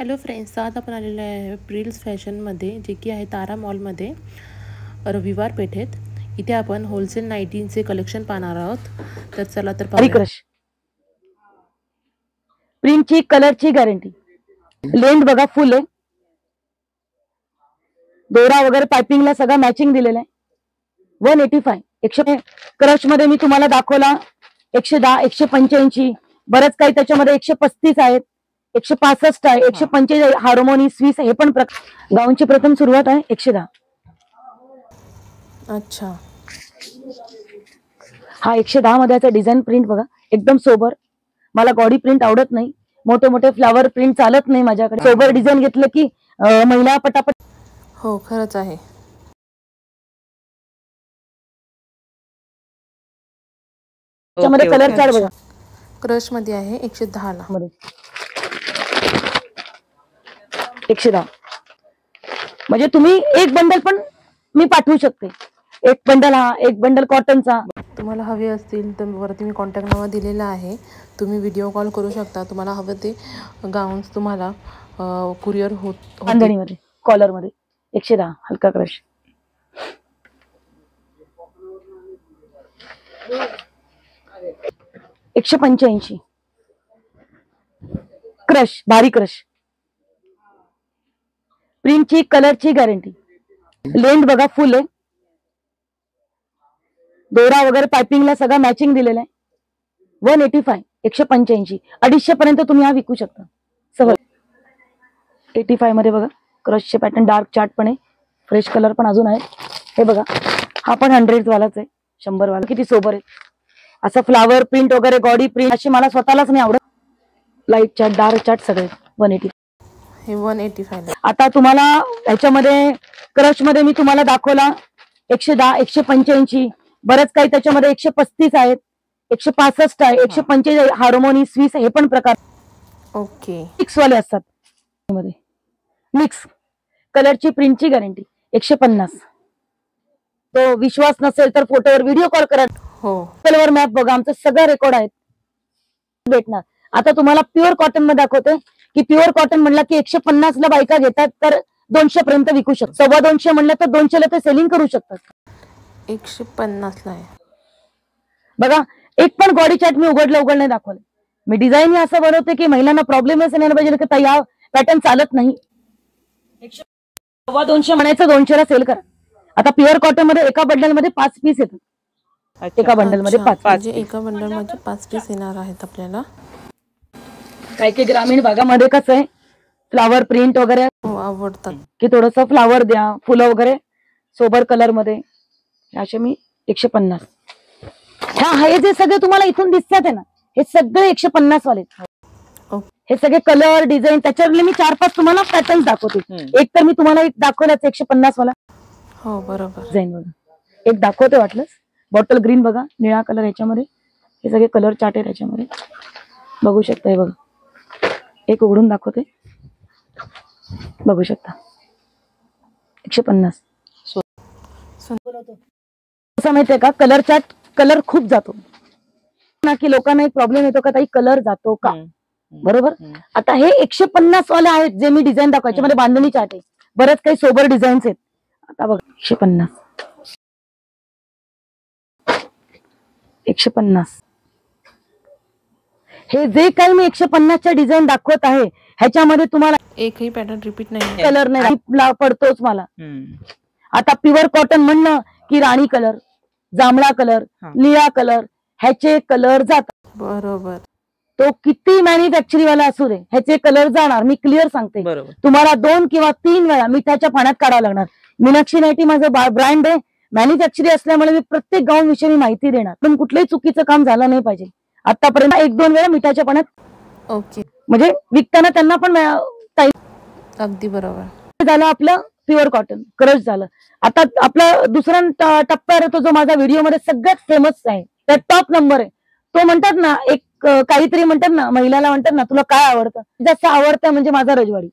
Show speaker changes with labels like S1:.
S1: Hello friends, आज आपण आलेलो आहे प्रिल्स फॅशनमध्ये, जे की आहे तारा मॉलमध्ये रविवार पेठेत. इथे आपण होलसेल नाईटींचे कलेक्शन पाहणार आहोत. तर चला तर पाहूया.
S2: क्रश प्रिंटची कलरची गॅरंटी. लेंथ बघा फुल आहे, दोरा वगैरे पाइपिंगला सगळं मॅचिंग दिलेलं आहे. 185 100 क्रश मध्ये मी तुम्हाला दाखवला 110 185, बरंच काही त्याच्यामध्ये 135 आहेत, 165 आहे, 145 हार्मोनी स्विस हे पण गाऊनची प्रथम सुरुवात आहे 110.
S1: अच्छा,
S2: हा 110 मध्ये डिझाईन प्रिंट बघा, एकदम सोबर. मला गॉडी प्रिंट आवडत नाही, मोठे मोठे फ्लावर प्रिंट चालत नाही माझ्याकडे. सोबर डिझाईन घेतलं की महिला पटापट.
S1: हो खरंच आहे.
S2: त्याच्यामध्ये कलर चार्ट बघा,
S1: क्रश मध्ये आहे 110 ला.
S2: 110 म्हणजे तुम्ही एक बंडल पण मी पाठवू शकते. एक बंडल, हा एक बंडल कॉटनचा.
S1: तुम्हाला हवे असतील तर वरती मी कॉन्टॅक्ट नंबर दिलेला आहे, तुम्ही व्हिडिओ कॉल करू शकता. तुम्हाला हवं ते गाऊन्स तुम्हाला कुरिअर होत
S2: बांधणीमध्ये कॉलर मध्ये 110 हलका क्रश. $185 क्रश, भारी क्रश. प्रिंटची कलरची गॅरंटी. लेंथ बघा फुल आहे, दोरा वगैरे पाइपिंगला सगळं मॅचिंग दिलेलं आहे. 185 185 250 पर्यंत तुम्ही हा विकू शकता सहज. 85 मध्ये बघा क्रशचे पॅटर्न, डार्क चार्ट पण आहे, फ्रेश कलर पण अजून आहे. हे बघा, हा पण 100 वालाच आहे, 100 वाला. किती सोबर आहे. असं फ्लावर प्रिंट वगैरे गॉडी प्रिंट असे मला स्वतःलाच नाही आवडत. लाईट चार्ट डार्क चार्ट सगळे 180.
S1: हे 185.
S2: आता तुम्हाला ह्याच्यामध्ये क्रश मध्ये मी तुम्हाला दाखवला 110 185, बरंच काही त्याच्यामध्ये 135 आहेत, 165 आहे, 145 हार्मोनी स्विस हे पण प्रकार.
S1: ओके,
S2: मिक्स वाले असतात मध्ये. मिक्स कलरची प्रिंटची गॅरंटी 150. तो विश्वास नसेल तर फोटोवर व्हिडिओ कॉल करा.
S1: हो
S2: कलर मॅप बघा, आमचं सगळं रेकॉर्ड आहेत भेटणार. आता तुम्हाला प्युअर कॉटन मध्ये दाखवते की प्युअर कॉटन म्हणलं की 150 ला बायका घेतात, तर 200 पर्यंत विकू शकतात. 250 म्हणलं तर 200 ला ते सेलिंग करू शकतात.
S1: 150 ला आहे
S2: बघा. एक पण गॉडी चार्ट मी उघड नाही दाखवलं. मी डिझाईन असं बनवते की महिलांना प्रॉब्लेमच नाही पाहिजे की ताई हा पॅटर्न चालत नाही. 250 म्हणायचं, 200 ला सेल करा. आता प्युअर कॉटन मध्ये एका बंडल मध्ये 5 पीस येतात. एका बंडल मध्ये 5
S1: म्हणजे एका बंडल मध्ये 5 पीस येणार आहेत आपल्याला.
S2: काही ग्रामीण भागामध्ये कसं आहे, फ्लावर प्रिंट वगैरे
S1: आवडतात
S2: की थोडस फ्लावर द्या, फुलं वगैरे सोबर कलर मध्ये. असे मी 150. हे जे सगळे तुम्हाला इथून दिसतात आहे ना, हे सगळे 150 वाले. हे सगळे कलर डिझाईन त्याच्यावरले मी 4-5 तुम्हाला पॅटर्न दाखवते. एक तर मी तुम्हाला एक दाखवलाच 150 वाला.
S1: हो बरोबर.
S2: डिझाईन बघा, एक दाखवते वाटलंच. बॉटल ग्रीन बघा, निळा कलर याच्यामध्ये. हे सगळे कलर चार्ट आहे त्याच्यामध्ये, बघू शकता. हे बघा, एक उघडून दाखवते, बघू शकता. 150. कसं माहितीये का, कलर चार्ट कलर खूप जातो ना, की लोकांना एक प्रॉब्लेम येतो का ताई कलर जातो का, बरोबर. आता हे 150 वाले आहेत जे मी डिझाईन दाखवायचे मध्ये बांधणी चार्ट आहे, बरेच काही सोबर डिझाईन्स आहेत. आता बघा 150 150. हे जे काही मी 150च्या डिझाईन दाखवत आहे ह्याच्यामध्ये तुम्हाला
S1: एकही पॅटर्न रिपीट नाही,
S2: कलर नाही पडतोच मला. आता प्युअर कॉटन म्हणलं की राणी कलर, जांभळा कलर, निळा कलर ह्याचे कलर जातात,
S1: बरोबर.
S2: तो किती मॅन्युफॅक्चरिंग वाला असू दे ह्याचे कलर जाणार. मी क्लिअर सांगते, तुम्हाला 2 किंवा 3 वेळा मिठाच्या पाण्यात काढावं लागणार. मीनाक्षी नाईटी माझं ब्रँड आहे, मॅन्युफॅक्चरिंग असल्यामुळे मी प्रत्येक गाऊन विषयी माहिती देणार, पण कुठलंही चुकीचं काम झालं नाही पाहिजे. आतापर्यंत 1-2 वेळा मिठाच्या पाण्यात.
S1: ओके,
S2: म्हणजे विकताना त्यांना पण
S1: अगदी बरोबर
S2: झालं. आपलं प्युअर कॉटन क्रश झालं. आता आपला दुसरा टप्प्यावर येतो जो माझा व्हिडिओ मध्ये सगळ्यात फेमस आहे, त्या टॉप नंबर आहे. तो म्हणतात ना, एक काहीतरी म्हणतात ना, महिलाला म्हणतात ना, तुला काय आवडतं, जास्त आवडतं म्हणजे माझा रजवाडी.